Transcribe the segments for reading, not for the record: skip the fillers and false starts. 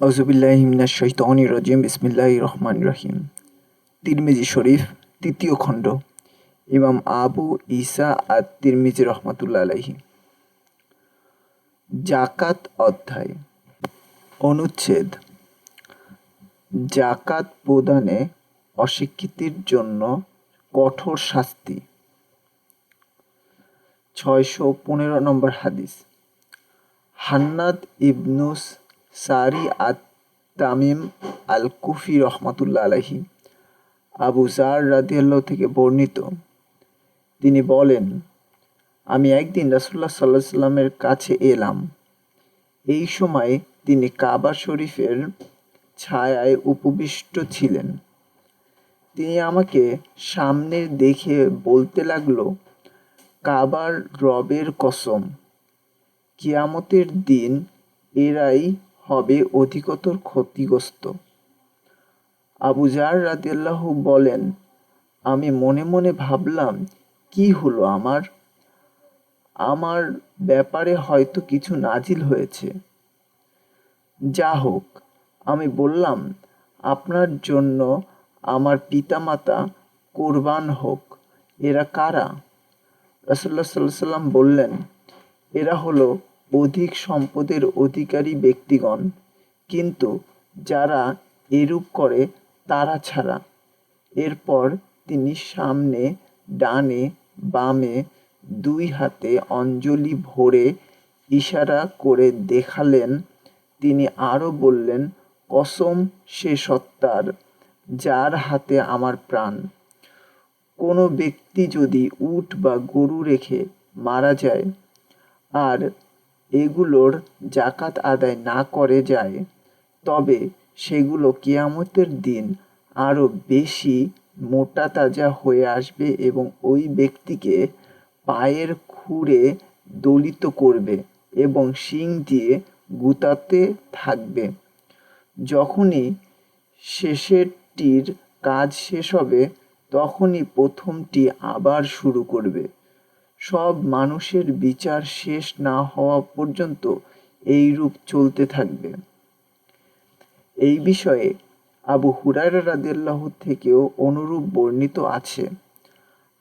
আউযুবিল্লাহি মিনাশ শাইতানির রাজিম বিসমিল্লাহির রহমানির রহিম। তিরমিজি শরীফ তৃতীয় খণ্ড। ইমাম আবু ঈসা আত-তিরমিজি রহমাতুল্লাহ আলাইহি। যাকাত অধ্যায়। অনুচ্ছেদ। যাকাত প্রদানে অস্বীকৃতির জন্য কঠোর শাস্তি। 615 নম্বর হাদিস। হান্নাদ ইবনুস সারি আত-তামিম আল-কুফি রহমাতুল্লাহ আলাইহি আবু যার রাদিয়াল্লাহু থেকে বর্ণিত, তিনি বলেন, আমি একদিন রাসূলুল্লাহ সাল্লাল্লাহু আলাইহি ওয়াসাল্লামের কাছে এলাম। এই সময় তিনি কাবা শরীফের ছায়ায় উপবিষ্ট ছিলেন। তিনি আমাকে সামনে দেখে বলতে লাগলো, কাবার রবের কসম, কিয়ামতের দিন এরাই হবে অধিকতর ক্ষতিগ্রস্ত। আবু যার রাদিয়াল্লাহু বলেন, আমি মনে মনে ভাবলাম, কি হলো আমার ব্যাপারে হয়তো কিছু নাজিল হয়েছে। যা হোক, আমি বললাম, আপনার জন্য আমার পিতামাতা কোরবান হোক। এরা কারা? রাসূলুল্লাহ সাল্লাল্লাহু আলাইহি ওয়াসাল্লাম বললেন, এরা হলো অধিক সম্পদের অধিকারী ব্যক্তিগণ, কিন্তু যারা এরূপ করে তারা ছাড়া। এরপর তিনি সামনে, ডানে, বামে দুই হাতে অঞ্জলি ভরে ইশারা করে দেখালেন। তিনি আরো বললেন, কসম সে সত্তার, যার হাতে আমার প্রাণ। কোনো ব্যক্তি যদি উট বা গরু রেখে মারা যায় আর এগুলোর যাকাত আদায় না করে যায়, তবে সেগুলো কিয়ামতের দিন আরো বেশি মোটা তাজা হয়ে আসবে এবং ওই ব্যক্তিকে পায়ের খুরে দলিত করবে এবং শিং দিয়ে গুতাতে থাকবে। যখনই শেষেরটির কাজ শেষ হবে, তখনই প্রথমটি আবার শুরু করবে। সব মানুষের বিচার শেষ না হওয়া পর্যন্ত এইরূপ চলতে থাকবে। এই বিষয়ে আবু হুরায়রা রাদিয়াল্লাহু থেকেও অনুরূপ বর্ণিত আছে।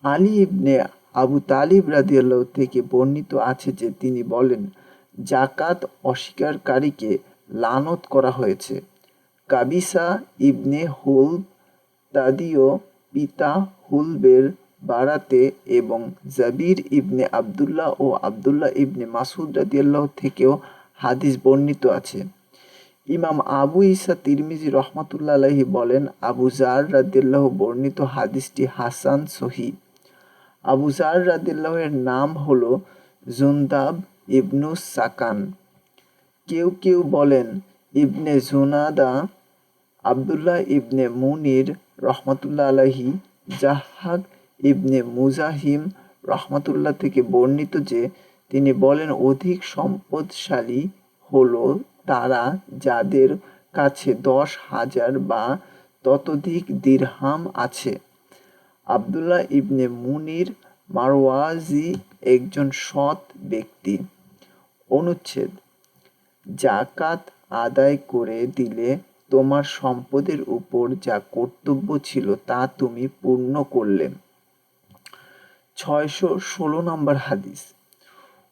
আলী ইবনে আবু তালিব রাদিয়াল্লাহু থেকে বর্ণিত আছে যে তিনি বলেন, যাকাত অস্বীকারীকে লানত করা হয়েছে। কাবিসা ইবনে হুলব তাদীয় পিতা হুলবের বারাতে এবং জাবির ইবনে আবদুল্লাহ ও আবদুল্লাহ ইবনে মাসউদ রাদিয়াল্লাহু থেকেও হাদিস বর্ণিত আছে। ইমাম আবু ঈসা তিরমিজি রহমাতুল্লাহ আলাইহি বলেন, আবু যার রাদিয়াল্লাহু বর্ণিত হাদিসটি হাসান সহিহ। আবু যার রাদিয়াল্লাহু এর নাম হলো জুনদাব ইবনু সাকান। কেউ কেউ বলেন ইবনে জুনাদা। আবদুল্লাহ ইবনে মুনির রহমাতুল্লাহ আলাইহি জাহাক ইবনে মুজাহিম রহমাতুল্লাহ থেকে বর্ণিত যে তিনি বলেন, অধিক সম্পদশালী হলো তারা যাদের কাছে 10,000 বা ততোধিক দিরহাম আছে। আবদুল্লাহ ইবনে মুনির মারওয়াজি একজন সৎ ব্যক্তি। অনুচ্ছেদ। যাকাত আদায় করে দিলে তোমার সম্পদের উপর যা কর্তব্য ছিল তা তুমি পূর্ণ করলে। 616 নম্বর হাদিস।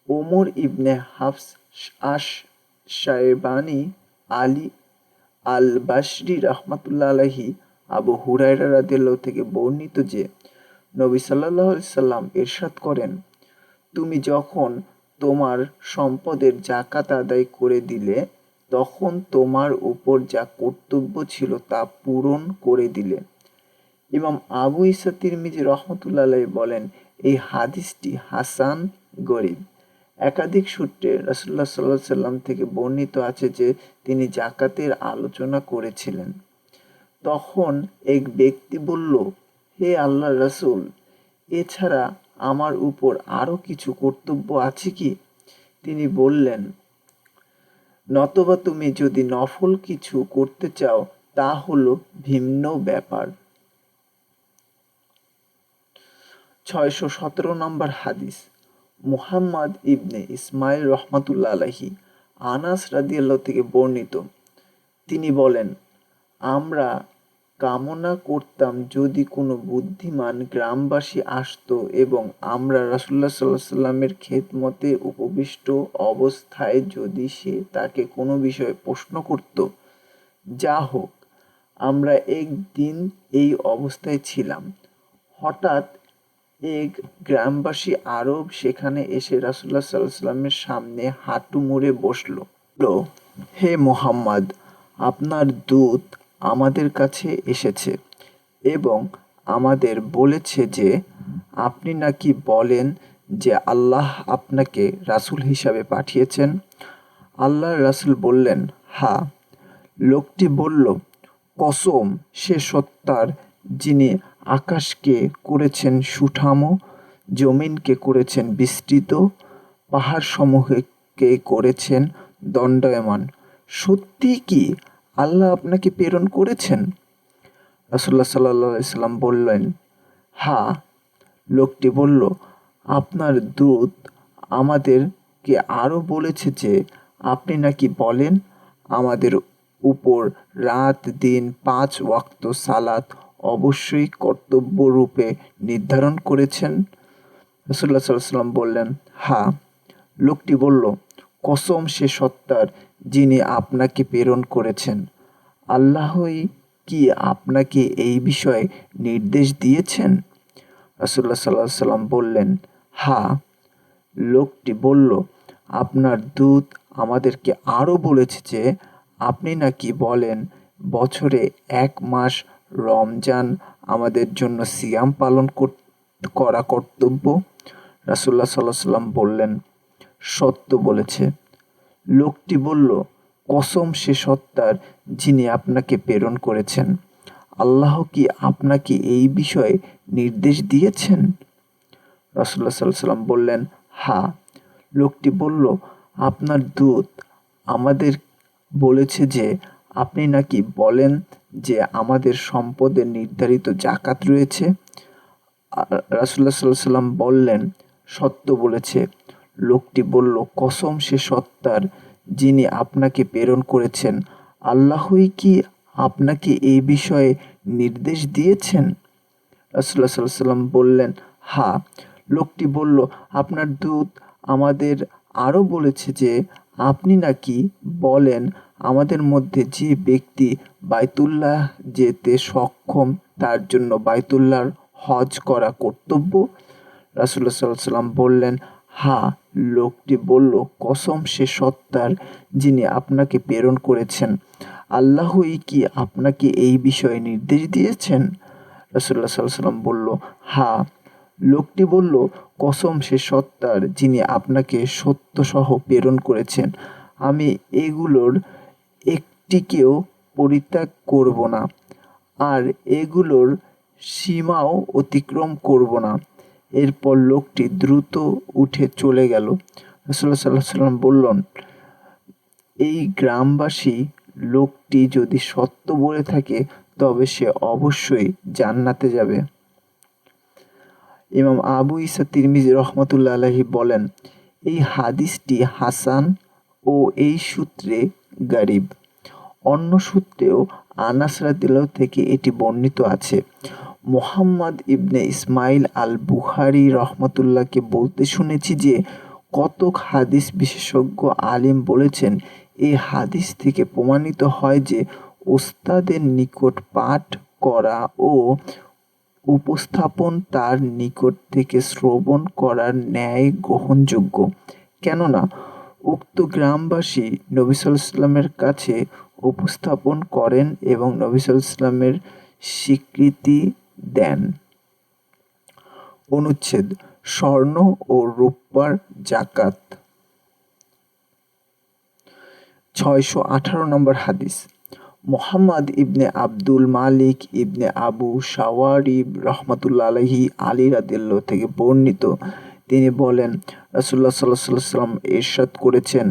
ওমর ইবনে হাফস আশ-শায়বানী আলী আল-বাসরি রাহমাতুল্লাহ আলাইহি আবু হুরায়রা রাদিয়াল্লাহু থেকে বর্ণিত যে নবী সাল্লাল্লাহু আলাইহি সাল্লাম ইরশাদ করেন, তুমি যখন তোমার সম্পদের যাকাত আদায় করে দিলে, তখন তোমার উপর যা কর্তব্য ছিল তা পূরণ করে দিলে। ইমাম আবু ঈসা তিরমিজি রহমাতুল্লাহ আলাইহি বলেন, এই হাদিসটি হাসান গরীব। একাধিক সূত্রে রাসূলুল্লাহ সাল্লাল্লাহু আলাইহি সাল্লাম থেকে বর্ণিত আছে যে তিনি যাকাতের আলোচনা করেছিলেন। তখন এক ব্যক্তি বলল, হে আল্লাহর রাসূল, এছাড়া আমার উপর আরো কিছু কর্তব্য আছে কি? তিনি বললেন, নতবা তুমি যদি নফল কিছু করতে চাও তা হলো ভিন্ন ব্যাপার। 617 নম্বর হাদিস। মুহাম্মদ ইবনে ইসমাইল রহমাতুল্লাহ আলাইহি আনাস রাদিয়াল্লাহু থেকে বর্ণিত, তিনি বলেন, আমরা কামনা করতাম যদি কোনো বুদ্ধিমান গ্রামবাসী আসতো এবং আমরা রাসূলুল্লাহ সাল্লাল্লাহু আলাইহি ওয়াসাল্লামের খেদমতে উপবিষ্ট অবস্থায় যদি সে তাকে কোনো বিষয়ে প্রশ্ন করত। যা হোক, আমরা একদিন এই অবস্থায় ছিলাম। হঠাৎ এক গ্রামবাসী আরব সেখানে এসে রাসূলুল্লাহ সাল্লাল্লাহু আলাইহি ওয়াসাল্লামের সামনে হাঁটু মুড়ে বসল। হে মুহাম্মদ, আপনার দূত আমাদের কাছে এসেছে এবং আমাদের বলেছে যে আপনি নাকি বলেন যে আল্লাহ আপনাকে রাসূল হিসাবে পাঠিয়েছেন। আল্লাহর রাসূল বললেন, হ্যাঁ। লোকটি বলল, কসম সে সত্তার যিনি আকাশকে করেছেন সুঠাম, জমিনকে করেছেন বিস্তৃত, পাহাড়সমূহকে করেছেন দণ্ডায়মান। সত্যি কি আল্লাহ আপনাকে প্রেরণ করেছেন? রাসূলুল্লাহ সাল্লাল্লাহু আলাইহি সাল্লাম বললেন, হ্যাঁ। লোকটি বলল, আপনার দূত আমাদেরকে আরও বলেছে যে আপনি নাকি বলেন আমাদের উপর রাত দিন 5 ওয়াক্ত সালাত অবশ্যই কর্তব্যরূপে নির্ধারণ করেছেন। রাসূলুল্লাহ সাল্লাল্লাহু আলাইহি সাল্লাম বললেন, হ্যাঁ। লোকটি বলল, কসম সে সত্তার যিনি আপনাকে প্রেরণ করেছেন, আল্লাহই কি আপনাকে এই বিষয়ে নির্দেশ দিয়েছেন? রাসূলুল্লাহ সাল্লাল্লাহু আলাইহি সাল্লাম বললেন, হ্যাঁ। লোকটি বলল, আপনার দূত আমাদেরকে আরও বলেছে যে আপনি নাকি বলেন বছরে 1 মাস রমজান আমাদের জন্য সিয়াম পালন করা কর্তব্য। রাসূলুল্লাহ সাল্লাল্লাহু আলাইহি সাল্লাম বললেন, সত্য বলেছে। লোকটি বলল, কসম সে সত্তার যিনি আপনাকে প্রেরণ করেছেন, আল্লাহ কি আপনাকে এই বিষয়ে নির্দেশ দিয়েছেন? রাসূলুল্লাহ সাল্লাল্লাহু আলাইহি সাল্লাম বললেন, হ্যাঁ। লোকটি বলল, আপনার দূত আমাদের বলেছে যে আপনি নাকি বলেন যে আমাদের সম্পদে নির্ধারিত যাকাত রয়েছে। রাসূলুল্লাহ সাল্লাল্লাহু আলাইহি সাল্লাম বললেন, সত্য বলেছে। লোকটি বলল, কসম সে সত্তার যিনি আপনাকে প্রেরণ করেছেন, আল্লাহই কি আপনাকে এই বিষয়ে নির্দেশ দিয়েছেন? রাসূলুল্লাহ সাল্লাল্লাহু আলাইহি সাল্লাম বললেন, হ্যাঁ। লোকটি বলল, আপনার দূত আমাদের আরও বলেছে যে আপনি নাকি বলেন আমাদের মধ্যে যে ব্যক্তি বাইতুল্লাহ যেতে সক্ষম তার জন্য বাইতুল্লাহর হজ করা কর্তব্য। রাসূলুল্লাহ সাল্লাল্লাহু আলাইহি সাল্লাম বললেন, হ্যাঁ। লোকটি বলল, কসম সে সত্তার যিনি আপনাকে প্রেরণ করেছেন, আল্লাহই কি আপনাকে এই বিষয়ে নির্দেশ দিয়েছেন? রাসূলুল্লাহ সাল্লাল্লাহু আলাইহি সাল্লাম বলল, হ্যাঁ। লোকটি বলল, কসম সে সত্তার যিনি আপনাকে সত্যসহ প্রেরণ করেছেন, আমি এগুলোর একটিকেও পরিত্যাগ করব না আর এগুলোর সীমাও অতিক্রম করব না। এরপর লোকটি দ্রুত উঠে চলে গেল। রাসূলুল্লাহ সাল্লাল্লাহু আলাইহি সাল্লাম বললেন, এই গ্রামবাসী লোকটি যদি সত্য বলে থাকে তবে সে অবশ্যই জান্নাতে যাবে। ইমাম আবু ঈসা তিরমিজি রহমাতুল্লাহ আলাইহি বলেন, এই হাদিসটি হাসান ও এই সূত্রে গারিব। অন্য সূত্রেও আনাস রাদিয়াল্লাহু থেকে এটি বর্ণিত আছে। মুহাম্মদ ইবনে ইসমাইল আল বুখারী রহমাতুল্লাহকে বলতে শুনেছি যে কতক হাদিস বিশেষজ্ঞ আলিম বলেছেন, এই হাদিস থেকে প্রমাণিত হয় যে ওস্তাদের নিকট পাঠ করা ও উপস্থাপন তার নিকট থেকে শ্রবণ করার ন্যায় গ্রহণযোগ্য। কেননা উক্ত গ্রামবাসী নবী সাল্লাল্লাহু আলাইহি ওয়াসাল্লামের কাছে উপস্থাপন করেন এবং নবী সাল্লাল্লাহু আলাইহি ওয়াসাল্লামের স্বীকৃতি দেন। অনুচ্ছেদ স্বর্ণ ও রূপার যাকাত। 618 নম্বর হাদিস। মুহাম্মদ ইবনে আব্দুল মালিক ইবনে আবু শাওয়ারিব রহমাতুল্লাহ আলাইহি আলী রাদিয়াল্লাহু থেকে বর্ণিত, তিনি বলেন, রাসূলুল্লাহ সাল্লাল্লাহু আলাইহি ওয়াসাল্লাম ইরশাদ করেছেন,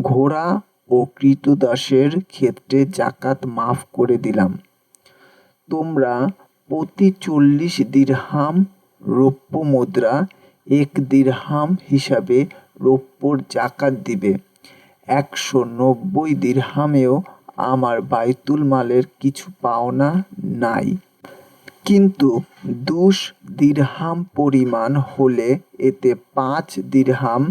ঘোড়া ও ক্রীতদাসের ক্ষেত্রে যাকাত মাফ করে দিলাম। তোমরা প্রতি 40 দিরহাম রৌপ্য মুদ্রা 1 দিরহাম হিসাবে রৌপ্যর যাকাত দিবে। 190 দিরহামেও আমার বাইতুল মালের কিছু পাওনা নাই। কিন্তু ২০ দিরহাম পরিমাণ হলে এতে ৫ দিরহাম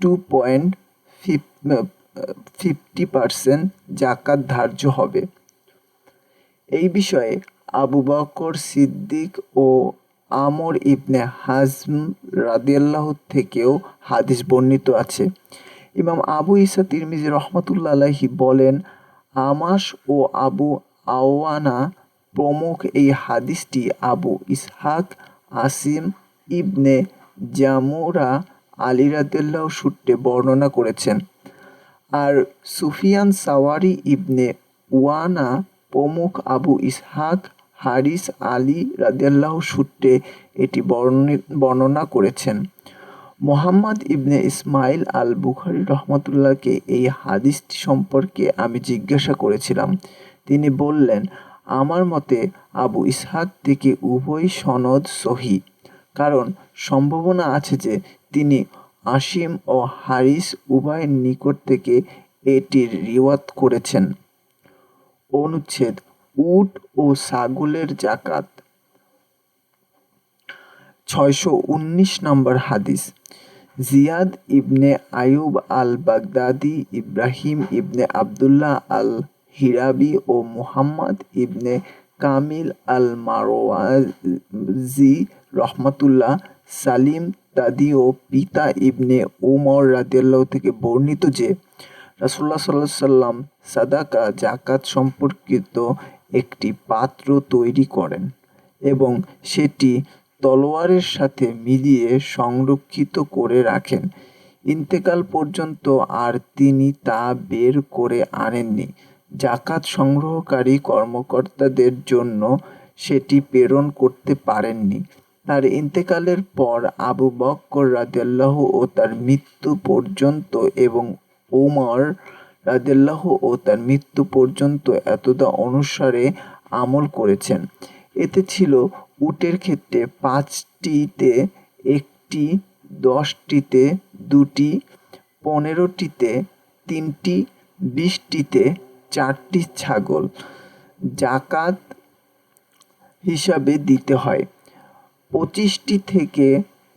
2.50% জাকাত ধার্য হবে। এই বিষয়ে আবু বকর সিদ্দিক ও আমর ইবনে হাজম রাদিয়াল্লাহু থেকেও হাদিস বর্ণিত আছে। ইমাম আবু ঈসা তিরমিজি রহমাতুল্লাহ আলাইহি বলেন, আমাশ ও আবু আওয়ানা প্রমুখ এই হাদিসটি আবু ইসহাক আসিম ইবনে জামুরা আলী রাদিয়াল্লাহু সূত্রে বর্ণনা করেছেন। আর সুফিয়ান সাওয়ারি ইবনে উয়ানা প্রমুখ আবু ইসহাক হারিস আলী রাদিয়াল্লাহু সূত্রে এটি বর্ণনা করেছেন। মোহাম্মদ ইবনে ইসমাইল আল বুখারী রহমতুল্লাহকে এই হাদিসটি সম্পর্কে আমি জিজ্ঞাসা করেছিলাম। তিনি বললেন, আমার মতে আবু ইসহাক থেকে উভয় সনদ সহিহ, কারণ সম্ভাবনা আছে যে তিনি আসিম ও হারিস উভয়ের নিকট থেকে এটির রিওয়ায়াত করেছেন। অনুচ্ছেদ উট ও ছাগলের যাকাত। ৬১৯ নম্বর হাদিস। জিয়াদ ইবনে আইয়ুব আল বাগদাদি, ইব্রাহিম ইবনে আবদুল্লাহ আল হিরাবি ও মুহাম্মদ ইবনে কামিল আল মারওয়াজি রহমাতুল্লাহ সালিম তাদিও পিতা ইবনে উমর রাদিয়াল্লাহু থেকে বর্ণিত যে রাসূলুল্লাহ সাল্লাল্লাহু আলাইহি ওয়াসাল্লাম সাদাকা জাকাত সম্পর্কিত একটি পাত্র তৈরি করেন এবং সেটি তলোয়ারের সাথে মিলিয়ে সংরক্ষিত করে রাখেন। ইন্তেকাল পর্যন্ত আর তিনি তা বের করে আনেননি। জাকাত সংগ্রহকারী কর্মকর্তাদের জন্য সেটি প্রেরণ করতে পারেননি। তার ইন্তেকালের পর আবু বকর রাদিয়াল্লাহু ও তার মৃত্যু পর্যন্ত এবং ওমর রাদিয়াল্লাহু ও তার মৃত্যু পর্যন্ত এতদা অনুসারে আমল করেছেন। এতে ছিল উটের ক্ষেত্রে ৫টিতে ১টি, ১০টিতে ২টি, ১৫টিতে ৩টি, ২০টিতে ৪টি ছাগল জাকাত হিসাবে দিতে হয়। ২৫টি থেকে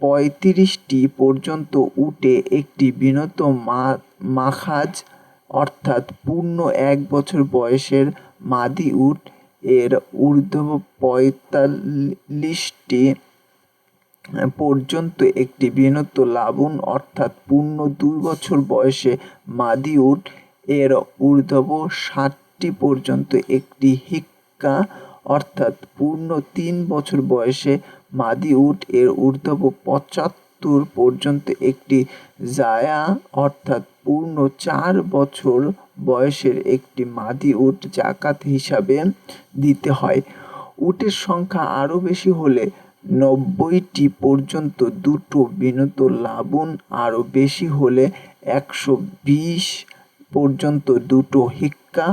৩৫টি পর্যন্ত উটে একটি বিনত মাখাজ অর্থাৎ পূর্ণ ১ বছর বয়সের মাদি উট এর ঊর্ধ্ব ৪৫টি পর্যন্ত একটি বিনত লাবুন অর্থাৎ পূর্ণ ২ বছর বয়সে মাদি উট এর ঊর্ধ্ব ৬০টি পর্যন্ত একটি হিক্কা অর্থাৎ পূর্ণ ৩ বছর বয়সে মাদি উট এর ঊর্ধ্ব ৭৫ পর্যন্ত একটি জায়া অর্থাৎ পূর্ণ ৪ বছর বয়সের একটি মাদি উট জাকাত হিসাবে দিতে হয়। উটের সংখ্যা আরও বেশি হলে ৯০টি পর্যন্ত দুটো বিনত লাবুন, আরও বেশি হলে ১২০ পর্যন্ত দুটো হিক্কা,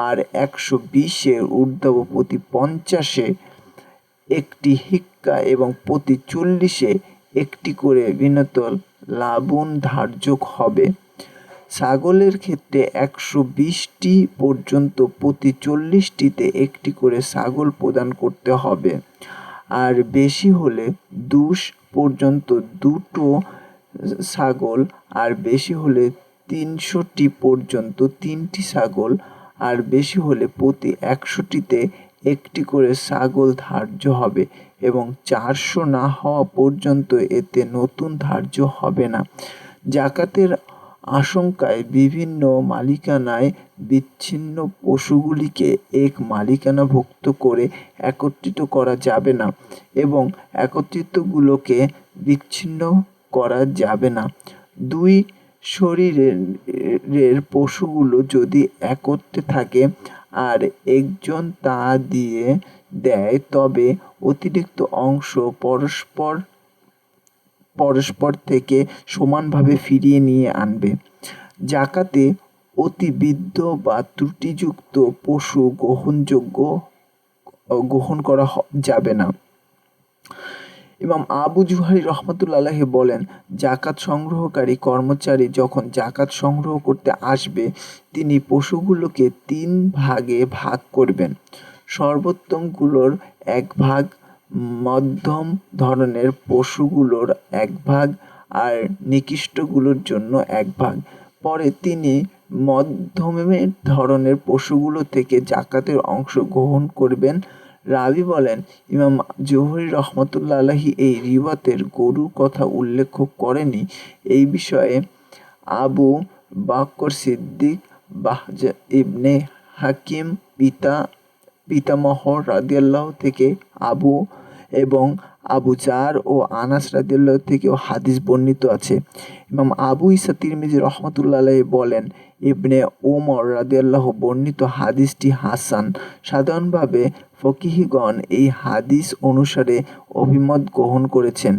আর ১২০-এর ঊর্ধ্ব প্রতি ৫০-এ একটি হিক্কা এবং প্রতি ৪০-এ একটি করে বিনত লাবুন ধার্য হবে। ছাগলের ক্ষেত্রে ১২০টি পর্যন্ত প্রতি ৪০টিতে একটি করে ছাগল প্রদান করতে হবে, আর বেশি হলে ২০ পর্যন্ত দুটো ছাগল, আর বেশি হলে ৩০০টি পর্যন্ত ৩টি ছাগল, আর বেশি হলে প্রতি ১০০টিতে একটি করে ছাগল ধার্য হবে এবং ৪০০ না হওয়া পর্যন্ত এতে নতুন ধার্য হবে না। জাকাতের আশঙ্কায় বিভিন্ন মালিকানায় বিচ্ছিন্ন পশুগুলিকে এক মালিকানাভুক্ত করে একত্রিত করা যাবে না এবং একত্রিতগুলোকে বিচ্ছিন্ন করা যাবে না। দুই শরীরের পশুগুলো যদি একত্রে থাকে আর একজন তা দিয়ে দেয়, তবে অতিরিক্ত অংশ পরস্পর থেকে সমানভাবে ফিরিয়ে নিয়ে আনবে। জাকাতে অতিবৃদ্ধ বা ত্রুটিযুক্ত পশু গ্রহণ করা যাবে না। ইমাম আবু জুহারি রহমতুল্লাহ আলাইহি বলেন, জাকাত সংগ্রহকারী কর্মচারী যখন জাকাত সংগ্রহ করতে আসবে, তিনি পশুগুলোকে 3 ভাগে ভাগ করবেন। সর্বোত্তমগুলোর 1 ভাগ, মধ্যম ধরনের পশুগুলোর 1 ভাগ আর নিকৃষ্টগুলোর জন্য 1 ভাগ। পরে তিনি মধ্যমের ধরনের পশুগুলো থেকে জাকাতের অংশ গ্রহণ করবেন। রাবি বলেন, ইমাম জুহরি রহমতুল্লাহ আলাইহি এই রিওয়ায়েতের গরুর কথা উল্লেখ করেননি। এই বিষয়ে আবু বকর সিদ্দিক, বাহজ ইবনে হাকিম পিতামহ রাদিয়াল্লাহু থেকে এবং আবু জার ও আনাস রাদিয়াল্লাহু থেকেও হাদিস বর্ণিত আছে। ইমাম আবু ঈসা তিরমিজি রহমতুল্লাহ আলাইহি বলেন, ইবনে ওমর রাদিয়াল্লাহু বর্ণিত হাদিসটি হাসান। সাধারণভাবে ফকিহগণ এই হাদিস অনুসারে অভিমত গ্রহণ করেছেন।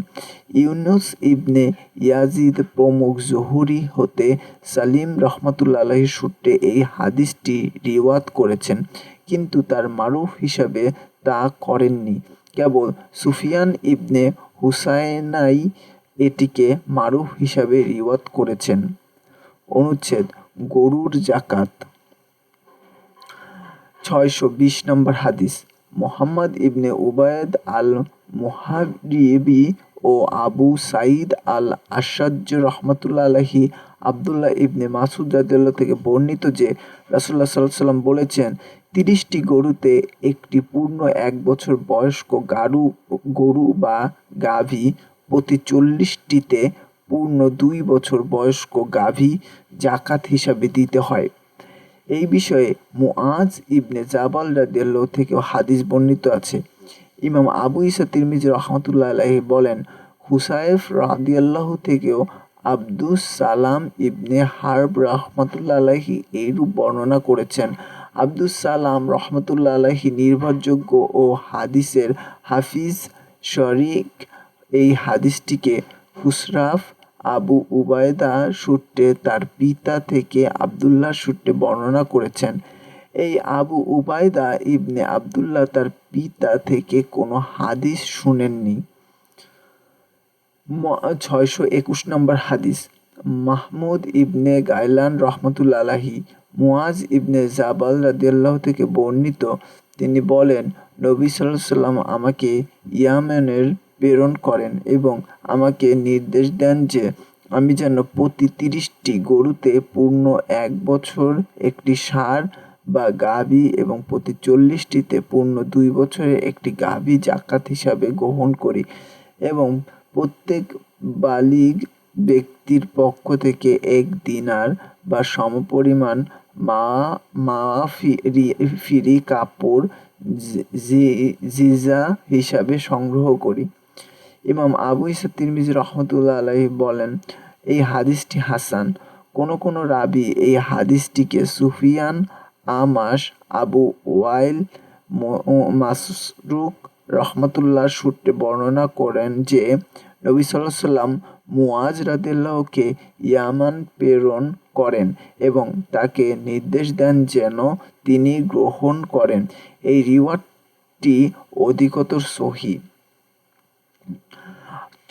ইউনুস ইবনে ইয়াজিদ প্রমুখ জুহরি হতে সালিম রহমতুল্লাহ আলাইহির সূত্রে এই হাদিসটি রিওয়ায়াত করেছেন, কিন্তু তার মারুফ হিসাবে তা করেননি। কেবল সুফিয়ান ইবনে হুসায়নাই এটিকে মারুফ হিসাবে রিওয়ায়াত করেছেন। অনুচ্ছেদ গরুর জাকাত। 620 নম্বর হাদিস। মুহাম্মদ ইবনে উবায়দ আল মুহারিবি ও আবু সাঈদ আল আশাজ্জ রহমতুল্লাহ আলাইহি আব্দুল্লাহ ইবনে মাসউদ রাদিয়াল্লাহু থেকে বর্ণিত যে রাসূলুল্লাহ সাল্লাল্লাহু আলাইহি ওয়াসাল্লাম বলেছেন, 30টি গরুতে একটি পূর্ণ 1 বছর বয়স্ক গরু বা গাভী, প্রতি 40টিতে পূর্ণ 2 বছর বয়স্ক গাভী জাকাত হিসাবে দিতে হয়। এই বিষয়ে মুআজ ইবনে জাবাল রাদিয়াল্লাহু থেকেও হাদিস বর্ণিত আছে। ইমাম আবু ঈসা তিরমিজি রহমতুল্লাহ আলাইহি বলেন, হুসায়ফ রাদিয়াল্লাহু থেকেও আব্দুস সালাম ইবনে হারব রহমতুল্লাহ আলাইহি এইরূপ বর্ণনা করেছেন। আব্দুস সালাম রহমতুল্লাহ আলাইহি নির্ভরযোগ্য ও হাদিসের হাফিজ শরীক এই হাদিসটিকে হুসরাফ আবু উবায়দা সূত্রে তার পিতা থেকে আব্দুল্লাহ সূত্রে বর্ণনা করেছেন। এই আবু উবায়দা ইবনে আব্দুল্লাহ তার পিতা থেকে কোনো হাদিস শুনেননি। 621 নম্বর হাদিস। মাহমুদ ইবনে গাইলান রহমতুল্লাহ আলাইহি মুআজ ইবনে জাবাল রাদিয়াল্লাহু থেকে বর্ণিত, তিনি বলেন, নবী সাল্লাল্লাহু আলাইহি ওয়াসাল্লাম আমাকে ইয়ামেনের প্রেরণ করেন এবং আমাকে নির্দেশ দেন যে আমি যেন প্রতি 30টি গরুতে পূর্ণ 1 বছর একটি ষাঁড় বা গাভী এবং প্রতি 40টিতে পূর্ণ 2 বছরের একটি গাভী জাকাত হিসাবে গ্রহণ করি এবং প্রত্যেক বালিগ ব্যক্তির পক্ষ থেকে 1 দিনার বা সমপরিমাণ মাওয়াফিরি কাপড় জিজা হিসাবে সংগ্রহ করি। ইমাম আবু ঈসা তিরমিজি রহমতুল্লাহ আলাইহি বলেন, এই হাদিসটি হাসান। কোন রাবি এই হাদিসটিকে সুফিয়ান, আমাশ, আবু ওয়াইল, মাসরুক রহমতুল্লাহ সূত্রে বর্ণনা করেন যে নবী সাল্লাল্লাহু আলাইহি ওয়াসাল্লাম মুআজ রাদিয়াল্লাহুকে ইয়ামান প্রেরণ করেন এবং তাকে নির্দেশ দেন যেন তিনি গ্রহণ করেন। এই রিওয়ায়াতটি অধিকতর সহিহ।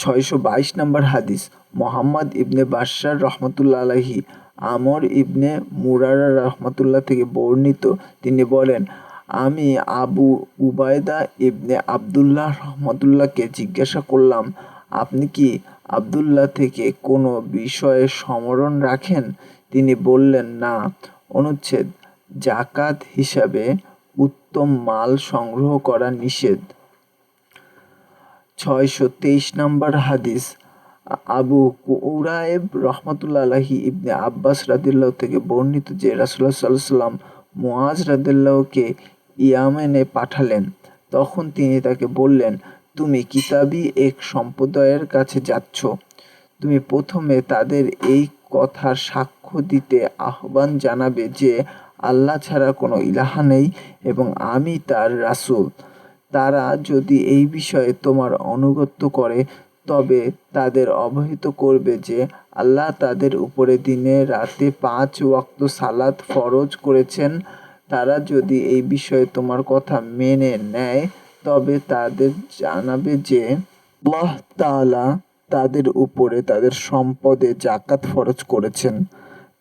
622 নম্বর হাদিস। মুহাম্মদ ইবনে বাশশার রহমতুল্লাহ আলাইহি আমর ইবনে মুরারা রহমতুল্লাহ থেকে বর্ণিত, তিনি বলেন, আমি আবু উবায়দা ইবনে আব্দুল্লাহ রহমতুল্লাহকে জিজ্ঞাসা করলাম, আপনি কি আব্দুল্লাহ থেকে কোনো বিষয়ে স্মরণ রাখেন? তিনি বললেন, না। অনুচ্ছেদ জাকাত হিসাবে উত্তম মাল সংগ্রহ করা নিষেধ। 623 নম্বর হাদিস। আবু কুরাইব রহমতুল্লাহ আলাইহি ইবনে আব্বাস রাদিয়াল্লাহু থেকে বর্ণিত যে রাসূলুল্লাহ সাল্লাল্লাহু আলাইহি ওয়াসাল্লাম মুআজ রাদিয়াল্লাহুকে ইয়ামেনে পাঠালেন। তখন তিনি তাকে বললেন, তুমি কিতাবী এক সম্প্রদায়ের কাছে যাচ্ছ, তুমি প্রথমে তাদের এই কথার সাক্ষ্য দিতে আহ্বান জানাবে যে আল্লাহ ছাড়া কোনো ইলাহ নেই এবং আমি তার রাসূল। তারা যদি এই বিষয়ে তোমার আনুগত্য করে তবে তাদের অবহিত করবে যে আল্লাহ তাদের উপরে দিনে রাতে 5 ওয়াক্ত সালাত ফরজ করেছেন। তারা যদি এই বিষয়ে তোমার কথা মেনে নেয় তবে তাদের জানাবে যে আল্লাহ তাআলা তাদের উপরে তাদের সম্পদে জাকাত ফরজ করেছেন,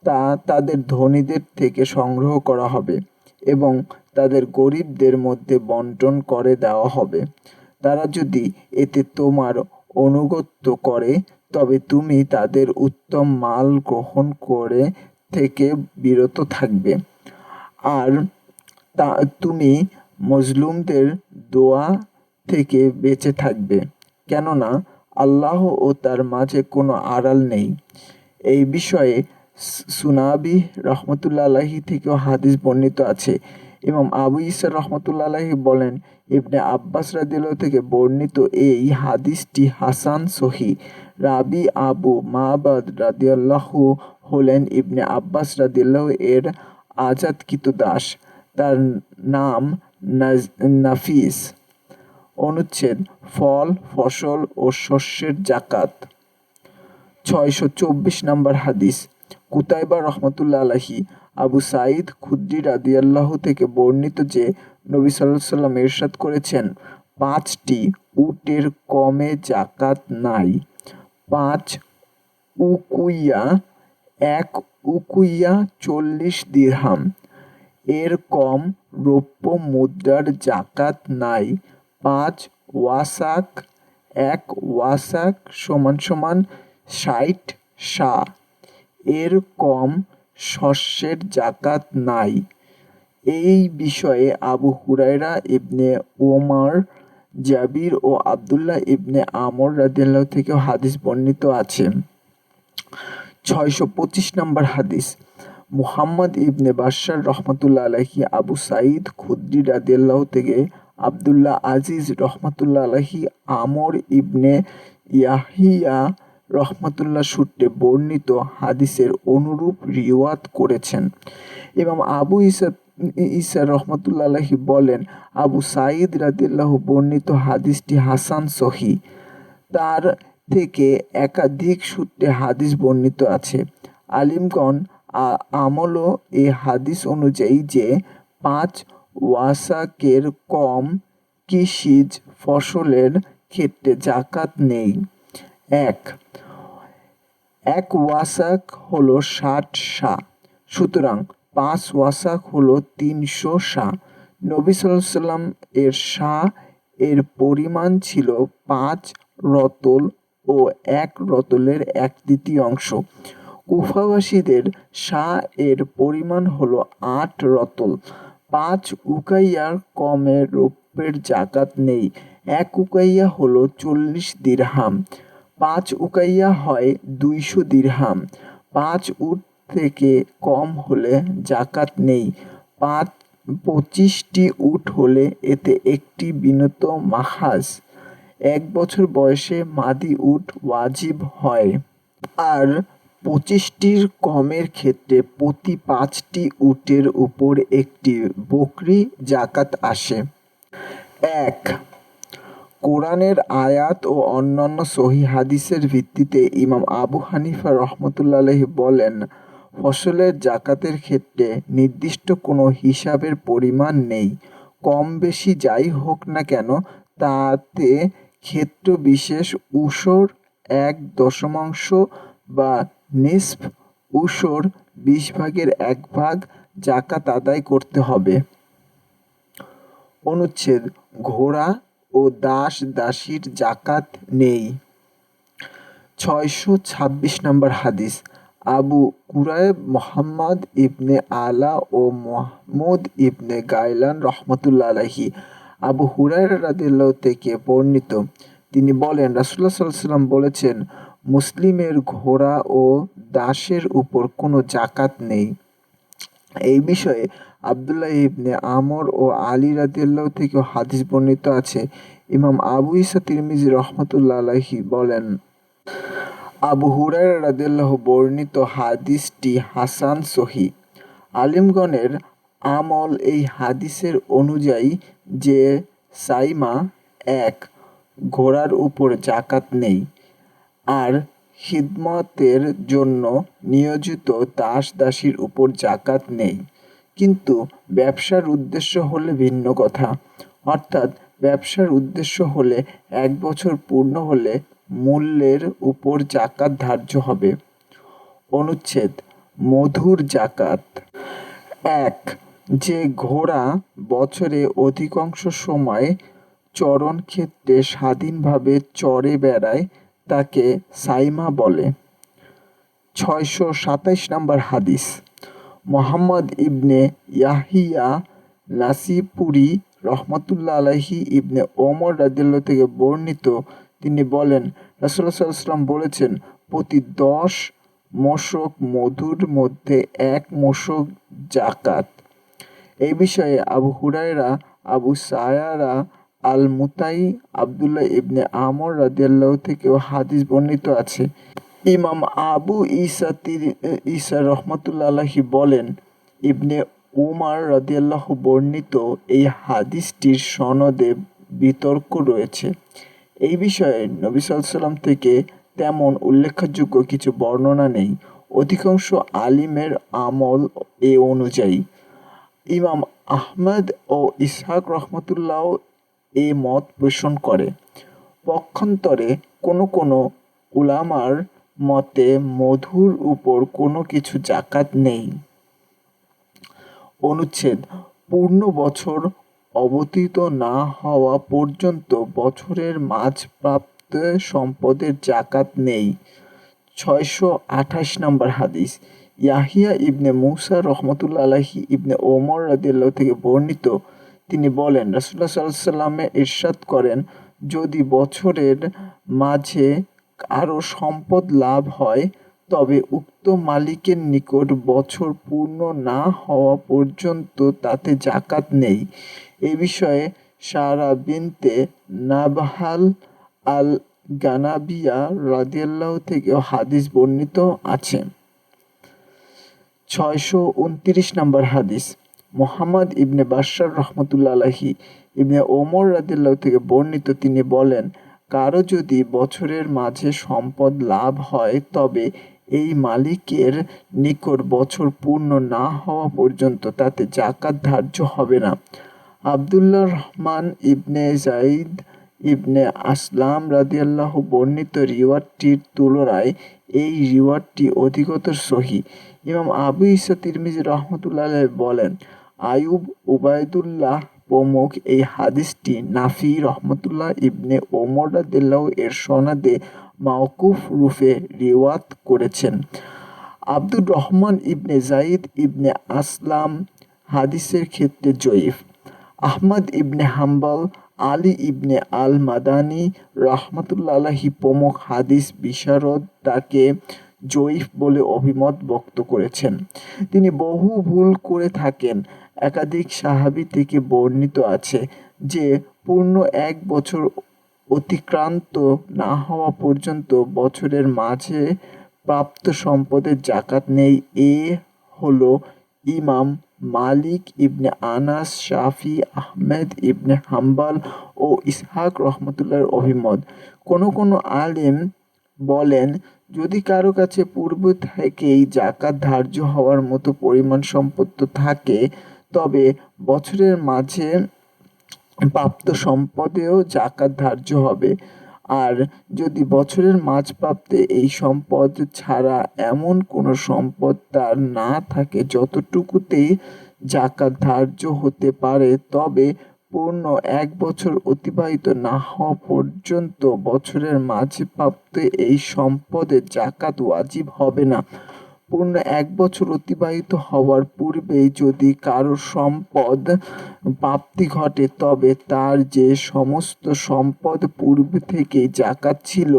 তা তাদের ধনীদের থেকে সংগ্রহ করা হবে এবং তাদের গরিবদের মধ্যে বন্টন করে দেওয়া হবে। তারা যদি এতে তোমার আনুগত্য করে তবে তুমি তাদের উত্তম মাল গ্রহণ করে থেকে বিরত থাকবে, আর তুমি মজলুমদের দোয়া থেকে বেঁচে থাকবে, কেননা আল্লাহ ও তার মাঝে কোনো আড়াল নেই। এই বিষয়ে সুনাবি রহমতুল্লাহ আলাইহি থেকেও হাদিস বর্ণিত আছে। ইমাম আবু ইসা রহমতুল্লাহ আলাইহি বলেন, ইবনে আব্বাস রাদিয়াল্লাহু থেকে বর্ণিত এই হাদিসটি হাসান সহি। রাবি আবু মাবাদ রাদিয়াল্লাহু হলেন ইবনে আব্বাস রাদিয়াল্লাহু এর আজাদকৃত দাস। তার নাম নাফিস। অনুচ্ছেদ ফল, ফসল ও শস্যের জাকাত। 624 নম্বর হাদিস। কুতাইবা রহমতুল্লাহ আলাইহি আবু সাঈদ খুদরি রাদিয়াল্লাহু থেকে বর্ণিত যে নবী সাল্লাল্লাহু আলাইহি ওয়াসাল্লাম ইরশাদ করেছেন, 5টি উটের কমে জাকাত নাই। 5 উকুইয়া, 1 উকুইয়া 40 দিরহাম, এর কম রৌপ্য মুদ্রার জাকাত নাই। 5 ওয়াসাক, 1 ওয়াসাক = 60 সা, এর কম শস্যের জাকাত নাই। এই বিষয়ে আবু হুরায়রা, ইবনে ওমর, জাবির ও আব্দুল্লাহ ইবনে আমর রাদিয়াল্লাহু থেকেও হাদিস বর্ণিত আছে। 625 নম্বর হাদিস। মুহাম্মদ ইবনে বাশশার রহমতুল্লাহ আলাইহি আবু সাঈদ খুদরি রাদিয়াল্লাহু থেকে আব্দুল্লাহ আজিজ রহমতুল্লাহ আলাইহি আমর ইবনে ইয়াহিয়া রহমতুল্লাহ সূত্রে বর্ণিত হাদিসের অনুরূপ রিওয়ায়াত করেছেন। ইমাম আবু ইসা রহমতুল্লাহ আলাইহি বলেন, আবু সাঈদ রাদিয়াল্লাহু বর্ণিত হাদিসটি হাসান সহি। তার থেকে একাধিক সূত্রে হাদিস বর্ণিত আছে। আলিমগণ আমলও এ হাদিস অনুযায়ী যে 5 ওয়াসাকের কম কৃষিজ ফসলের ক্ষেত্রে জাকাত নেই। 1 ওয়াসাক হলো 60 সা, সুতরাং 5 ওয়াসাক হলো 300 সা। নবী সাল্লাল্লাহু আলাইহি ওয়াসাল্লাম এর সা এর পরিমাণ ছিল 5 রতল ও 1 রতলের 1/3। কুফাবাসীদের সা এর পরিমাণ হলো 8 রতল। 5 উকাইয়ার কমে রৌপ্যের জাকাত নেই। 1 উকাইয়া হলো 40 দিরহাম। 5 উকাইয়া হয় 200 দিরহাম। 5 উট থেকে কম হলে জাকাত নেই। 25টি উট হলে এতে একটি বিনত মাখাজ। 1 বছর বয়সে মাদি উট ওয়াজিব হয়। আর 25টির কমের ক্ষেত্রে প্রতি 5টি উটের উপর একটি বকরি জাকাত আসে। 1 কোরআনের আয়াত ও অন্যান্য সহিহ হাদিসের ভিত্তিতে ইমাম আবু হানিফা রহমতুল্লাহ আলাইহি বলেন, ফসলের জাকাতের ক্ষেত্রে নির্দিষ্ট কোনো হিসাবের পরিমাণ নেই। কম বেশি যাই হোক না কেন, তাতে ক্ষেত্র বিশেষ উশর 1/10 বা নিসফ উশর 20/1 জাকাত আদায় করতে হবে। অনুচ্ছেদ ঘোড়া ও দাস-দাসীর জাকাত নেই। 626 নম্বর হাদিস। আবু কুরায়ব মুহাম্মদ ইবনে আলা ও মুহাম্মদ ইবনে গাইলান রহমতুল্লাহ আলাইহি আবু হুরায়রা রাদিয়াল্লাহু থেকে বর্ণিত, তিনি বলেন, রাসূলুল্লাহ সাল্লাল্লাহু আলাইহি ওয়াসাল্লাম বলেছেন, মুসলিমের ঘোড়া ও দাসের উপর কোনো জাকাত নেই। এই বিষয়ে আব্দুল্লাহ ইবনে আমর ও আলী রাদিয়াল্লাহু থেকেও হাদিস বর্ণিত আছে। ইমাম আবু ইসা তিরমিজি রহমতুল্লাহ আলাইহি বলেন, আবু হুরায়রা রাদিয়াল্লাহু বর্ণিত হাদিসটি হাসান সহি। আলিমগণের আমল এই হাদিসের অনুযায়ী যে সাইমা 1 ঘোড়ার উপর জাকাত নেই, আর খিদমতের জন্য নিয়োজিত দাস-দাসীর উপর জাকাত নেই। কিন্তু ব্যবসার উদ্দেশ্য হলে ভিন্ন কথা, অর্থাৎ ব্যবসার উদ্দেশ্য হলে 1 বছর পূর্ণ হলে মূল্যের উপর জাকাত ধার্য হবে। অনুচ্ছেদ মধুর জাকাত। 1. যে ঘোড়া বছরে অধিকাংশ সময় চরণক্ষেত্রে স্বাধীনভাবে চড়ে বেড়ায় তাকে সাইমা বলে। 627 নম্বর হাদিস। মুহাম্মদ ইবনে ইয়াহিয়া নাসিপুরি রহমতুল্লাহ আলাইহি ইবনে ওমর রাদিয়াল্লাহু থেকে বর্ণিত, তিনি বলেন, রাসূলুল্লাহ সাল্লাল্লাহু আলাইহি ওয়াসাল্লাম বলেছেন, প্রতি 10 মশক মধুর মধ্যে 1 মশক জাকাত। এই বিষয়ে আবু হুরায়রা, আবু সায়ারা আল মুতাই, আব্দুল্লাহ ইবনে আমর রাদিয়াল্লাহু থেকেও হাদিস বর্ণিত আছে। ইমাম আবু ঈসা রহমতুল্লাহ আলাইহি বলেন, ইবনে উমার রাদিয়াল্লাহু বর্ণিত এই হাদিসটির সনদে বিতর্ক রয়েছে। এই বিষয়ে নবী সাল্লাল্লাহু আলাইহি ওয়াসাল্লাম থেকে তেমন উল্লেখযোগ্য কিছু বর্ণনা নেই। অধিকাংশ আলিমের আমল এ অনুযায়ী। ইমাম আহমদ ও ইসহাক রহমতুল্লাহ এ মত পোষণ করে। পক্ষান্তরে কোনো উলামার মতে মধুর উপর কোনো কিছু জাকাত নেই। অনুচ্ছেদ পূর্ণ বছর অবতীর্ণ না হওয়া পর্যন্ত বছরের মাঝ প্রাপ্ত সম্পদের জাকাত নেই। 628 নম্বর হাদিস। ইয়াহিয়া ইবনে মুসা রহমতুল্লাহ আলাইহি ইবনে ওমর রাদিয়াল্লাহু থেকে বর্ণিত, তিনি বলেন, রাসূলুল্লাহ সাল্লাল্লাহু আলাইহি ওয়াসাল্লাম ইরশাদ করেন, যদি বছরের মাঝে কারো সম্পদ লাভ হয় তবে উক্ত মালিকের নিকট বছর পূর্ণ না হওয়া পর্যন্ত তাতে জাকাত নেই। এ বিষয়ে সারা বিনতে নাবহাল আল গানাবিয়া রাদিয়াল্লাহু থেকেও হাদিস বর্ণিত আছে। 629 নম্বর হাদিস। মুহাম্মদ ইবনে বাশশার রহমতুল্লাহ আলাইহি ইবনে ওমর রাদিয়াল্লাহু থেকে বর্ণিত, তিনি বলেন, কারো যদি বছরের মাঝে সম্পদ লাভ হয় তবে এই মালিকের নিকট বছর পূর্ণ না হওয়া পর্যন্ত তাতে জাকাত ধার্য হবে না। আব্দুল্লাহ রহমান ইবনে যায়েদ ইবনে আসলাম রাদিয়াল্লাহু বর্ণিত রিওয়ায়াতটির তুলনায় এই রিওয়ায়াতটি অধিকতর সহিহ। ইমাম আবু ঈসা তিরমিজি রহমতুল্লাহ আলাইহি বলেন, আইয়ুব, উবাইদুল্লাহ প্রমুখ এই হাদিসটি নাফি রহমতুল্লাহ ইবনে ওমর রাদিয়াল্লাহু এর সনদে মাওকুফ রূপে রিওয়ায়াত করেছেন। আব্দুর রহমান ইবনে যায়েদ ইবনে আসলাম হাদিসের ক্ষেত্রে জয়ীফ। আহমদ ইবনে হাম্বল, আলী ইবনে আল মাদানী রহমতুল্লাহ আলাইহি প্রমুখ হাদিস বিশারদ তাকে জয়ীফ বলে অভিমত ব্যক্ত করেছেন। তিনি বহু ভুল করে থাকেন। একাধিক সাহাবী থেকে বর্ণিত আছে যে পূর্ণ 1 বছর অতিক্রান্ত না হওয়া পর্যন্ত বছরের মাঝে প্রাপ্ত সম্পদের জাকাত নেই। এ হলো ইমাম মালিক ইবনে আনাস, শাফি, আহমেদ ইবনে হাম্বল ও ইসহাক রহমতুল্লাহর অভিমত। কোনো আলেম বলেন, যদি কারো কাছে পূর্ব থেকেই জাকাত ধার্য হওয়ার মতো পরিমাণ সম্পদ থাকে তবে বছরের মাঝে প্রাপ্ত সম্পদেও জাকাত ধার্য হবে। আর যদি বছরের মাঝ প্রাপ্তে এই সম্পদ ছাড়া এমন কোনো সম্পদ তার না থাকে যতটুকুতেই জাকাত ধার্য হতে পারে, তবে পূর্ণ 1 বছর অতিবাহিত না হওয়া পর্যন্ত বছরের মাঝে প্রাপ্ত এই সম্পদের জাকাত ওয়াজিব হবে না। পূর্ণ 1 বছর অতিবাহিত হওয়ার পূর্বেই যদি কারো সম্পদ প্রাপ্তি ঘটে তবে তার যে সমস্ত সম্পদ পূর্বে থেকেই জাকাত ছিল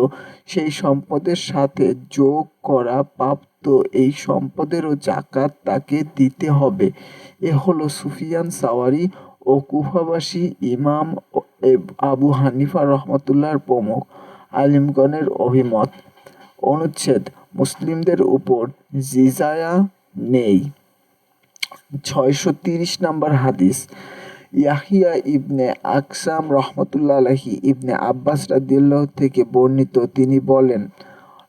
সেই সম্পদের সাথে যোগ করা প্রাপ্ত এই সম্পদেরও জাকাত তাকে দিতে হবে। এ হলো সুফিয়ান সাওয়ারি ও কুফাবাসী ইমাম আবু হানিফা রহমতুল্লাহর প্রমুখ আলিমগণের অভিমত। অনুচ্ছেদ মুসলিমদের উপর জিজায়া নেই। 630 নম্বর হাদিস। ইয়াহিয়া ইবনে আকসাম রহমতুল্লাহ আলাইহি ইবনে আব্বাস রাদিয়াল্লাহু থেকে বর্ণিত, তিনি বলেন,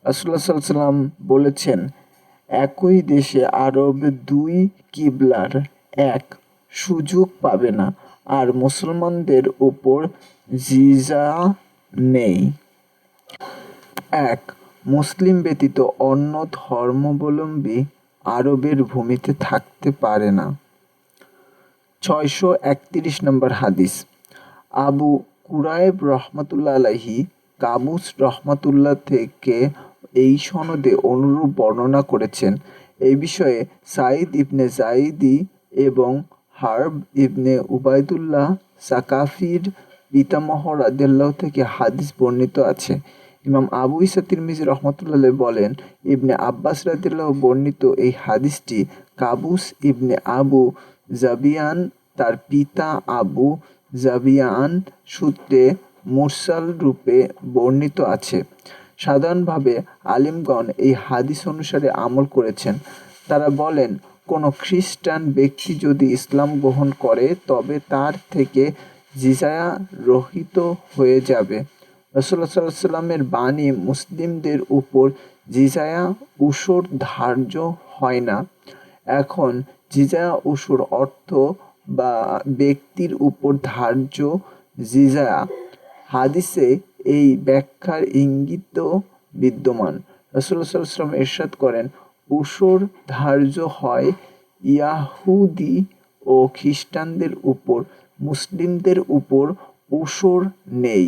রাসূলুল্লাহ সাল্লাল্লাহু আলাইহি ওয়াসাল্লাম বলেছেন, একই দেশে আরব 2 কিবলার এক সুযোগ পাবে না। আর মুসলমানদের উপর জিজা নেই। 1. মুসলিম ব্যতীত অন্য ধর্মাবলম্বী আরবের ভূমিতে থাকতে পারে না। 631 নম্বর হাদিস। আবু কুরাইব রহমতুল্লাহ আলাইহি কাবুস রহমতুল্লাহ থেকে এই সনদে অনুরূপ বর্ণনা করেছেন। এই বিষয়ে সাইদ ইবনে জাইদি এবং হার্ব ইবনে উবাইদুল্লাহ সাকাফির পিতামহ রাদিয়াল্লাহু থেকে হাদিস বর্ণিত আছে। ইমাম আবু ইসা তিরমিজি রহমতুল্লাহ বলেন, ইবনে আব্বাস রাদিয়াল্লাহু বর্ণিত এই হাদিসটি কাবুস ইবনে আবু জাবিয়ান তার পিতা আবু জাবিয়ান সূত্রে মুরসাল রূপে বর্ণিত আছে। সাধারণভাবে আলিমগণ এই হাদিস অনুসারে আমল করেছেন। তারা বলেন, কোনো খ্রিস্টান ব্যক্তি যদি ইসলাম গ্রহণ করে তবে তার থেকে জিজায়া রহিত হয়ে যাবে। রাসূলুল্লাহ সাল্লাল্লাহু আলাইহি ওয়াসাল্লামের বাণী মুসলিমদের উপর জিজায়া উসুর ধার্য হয় না। এখন জিজায়া উসুর অর্থ বা ব্যক্তির উপর ধার্য জিজায়া হাদিসে এই ব্যাখ্যার ইঙ্গিত বিদ্যমান। রাসূলুল্লাহ সাল্লাল্লাহু আলাইহি ওয়াসাল্লাম ইরশাদ করেন, উসুর ধার্য হয় ইয়াহুদি ও খ্রিস্টানদের উপর, মুসলিমদের উপর উসুর নেই।